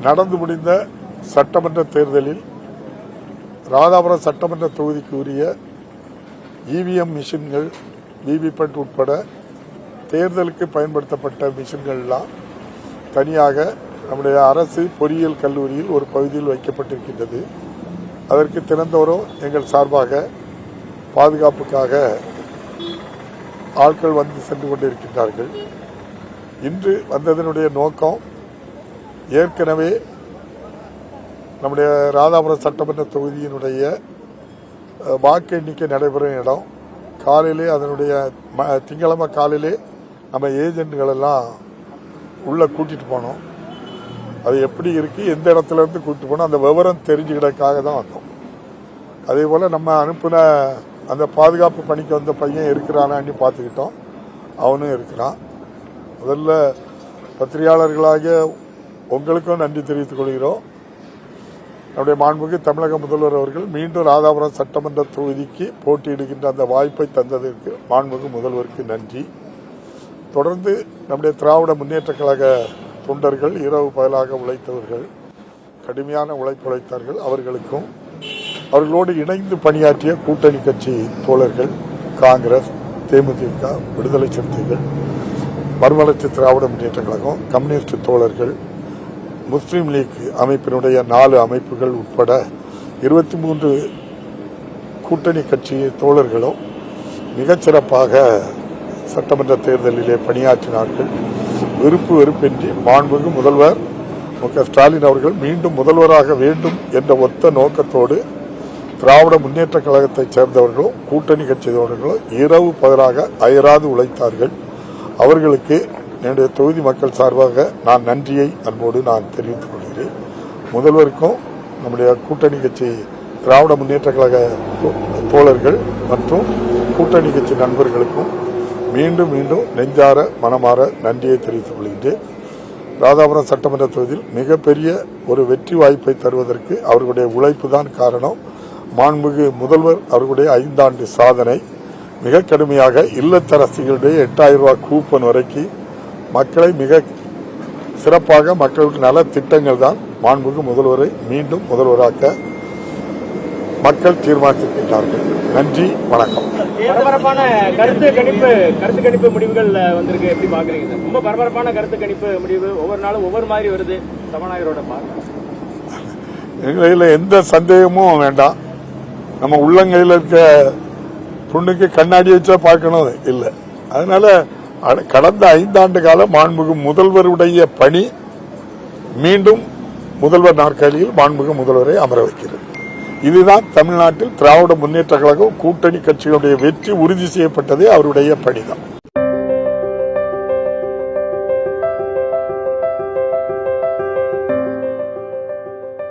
நடந்து முடிந்த சட்டமன்ற தேர்தலில் ராதாபுரம் சட்டமன்ற தொகுதிக்கு உரிய இவிஎம் மிஷின்கள், விவிபேட் உட்பட தேர்தலுக்கு பயன்படுத்தப்பட்ட மிஷின்கள்லாம் தனியாக நம்முடைய அரசு பொறியியல் கல்லூரியில் ஒரு பகுதியில் வைக்கப்பட்டிருக்கின்றது. அதற்கு தினந்தோறும் எங்கள் சார்பாக பாதுகாப்புக்காக ஆட்கள் வந்து சென்று கொண்டிருக்கின்றார்கள். இன்று வந்ததனுடைய நோக்கம், ஏற்கனவே நம்முடைய ராதாபுரம் சட்டமன்ற தொகுதியினுடைய வாக்கு எண்ணிக்கை நடைபெறும் இடம் காலையிலே, அதனுடைய திங்களமை காலையிலே நம்ம ஏஜென்ட்கள் எல்லாம் உள்ள கூட்டிட்டு போனோம். அது எப்படி இருக்கு, எந்த இடத்துல இருந்து கூட்டிட்டு போனோம், அந்த விவரம் தெரிஞ்சுக்கிறதுக்காக தான் வந்தோம். அதே போல நம்ம அனுப்பின அந்த பாதுகாப்பு பணிக்கு வந்த பையன் இருக்கிறானான்னு பார்த்துக்கிட்டோம். அவனும் இருக்கிறான். முதல்ல பத்திரிகையாளர்களாகிய உங்களுக்கும் நன்றி தெரிவித்துக் கொள்கிறோம். நம்முடைய மாண்புமிகு தமிழக முதல்வர் அவர்கள் மீண்டும் ராதாபுரம் சட்டமன்ற தொகுதிக்கு போட்டியிடுகின்ற அந்த வாய்ப்பை தந்ததற்கு மாண்புமிகு முதல்வருக்கு நன்றி. தொடர்ந்து நம்முடைய திராவிட முன்னேற்ற கழக தொண்டர்கள், இரவு பகலாக உழைத்தவர்கள், கடுமையான உழைப்பு உழைத்தார்கள். அவர்களுக்கும் அவர்களோடு இணைந்து பணியாற்றிய கூட்டணி கட்சி தோழர்கள், காங்கிரஸ், தேமுதிக, விடுதலை சிறுத்தைகள், மறுமலர்ச்சி திராவிட முன்னேற்ற கழகம், கம்யூனிஸ்ட் தோழர்கள், முஸ்லீம் லீக் அமைப்பினுடைய 4 அமைப்புகள் உட்பட 23 கூட்டணி கட்சி தோழர்களும் மிகச்சிறப்பாக சட்டமன்ற தேர்தலிலே பணியாற்றினார்கள். விருப்பு வெறுப்பின்றி மாண்புமிகு முதல்வர் மு.க.ஸ்டாலின் அவர்கள் மீண்டும் முதல்வராக வேண்டும் என்ற ஒத்த நோக்கத்தோடு திராவிட முன்னேற்ற கழகத்தைச் சேர்ந்தவர்களும் கூட்டணி கட்சி தோழர்களும் இரவு பகலாக அயராது உழைத்தார்கள். அவர்களுக்கு என்னுடைய தொகுதி மக்கள் சார்பாக நான் நன்றியை அன்போடு நான் தெரிவித்துக் கொள்கிறேன். முதல்வருக்கும் நம்முடைய கூட்டணி கட்சி திராவிட முன்னேற்ற கழக தோழர்கள் மற்றும் கூட்டணி கட்சி நண்பர்களுக்கும் மீண்டும் மீண்டும் நெஞ்சார மனமாற நன்றியை தெரிவித்துக் கொள்கின்றேன். ராதாபுரம் சட்டமன்ற தொகுதியில் மிகப்பெரிய ஒரு வெற்றி வாய்ப்பை தருவதற்கு அவர்களுடைய உழைப்பு தான் காரணம். மாண்புமிகு முதல்வர் அவர்களுடைய 5 ஆண்டு சாதனை மிக கடுமையாக இல்லத்தரசிகளுடைய 8000 ரூபாய் கூப்பன் வரைக்கும் மக்களை மிக சிறப்பாக மக்களுடைய நல திட்டங்கள் தான் மாண்புமிகு முதல்வரை மீண்டும் முதல்வராக்க மக்கள் தீர்மானித்திருக்கிறார்கள். நன்றி, வணக்கம். பரபரப்பான கருத்து கணிப்பு முடிவுகள் வந்திருக்கு, எப்படி பாக்குறீங்க? ரொம்ப பரபரப்பான கருத்து கணிப்பு முடிவு ஒவ்வொரு நாளும் ஒவ்வொரு மாதிரி வருது. சபாநாயகரோட எங்களில் எந்த சந்தேகமும் வேண்டாம். நம்ம உள்ளங்கையில் இருக்க புண்ணுக்கு கண்ணாடி வச்சா பார்க்கணும் இல்லை. அதனால கடந்த 5 ஆண்டு கால மாண்புமிகு முதல்வருடைய பணி மீண்டும் முதல்வர் நாற்காலியில் மாண்புமிகு முதல்வரை அமர வைக்கிறது. இதுதான் தமிழ்நாட்டில் திராவிட முன்னேற்ற கழகம் கூட்டணி கட்சிகளுடைய வெற்றி உறுதி செய்யப்பட்டதே அவருடைய பணிதான்.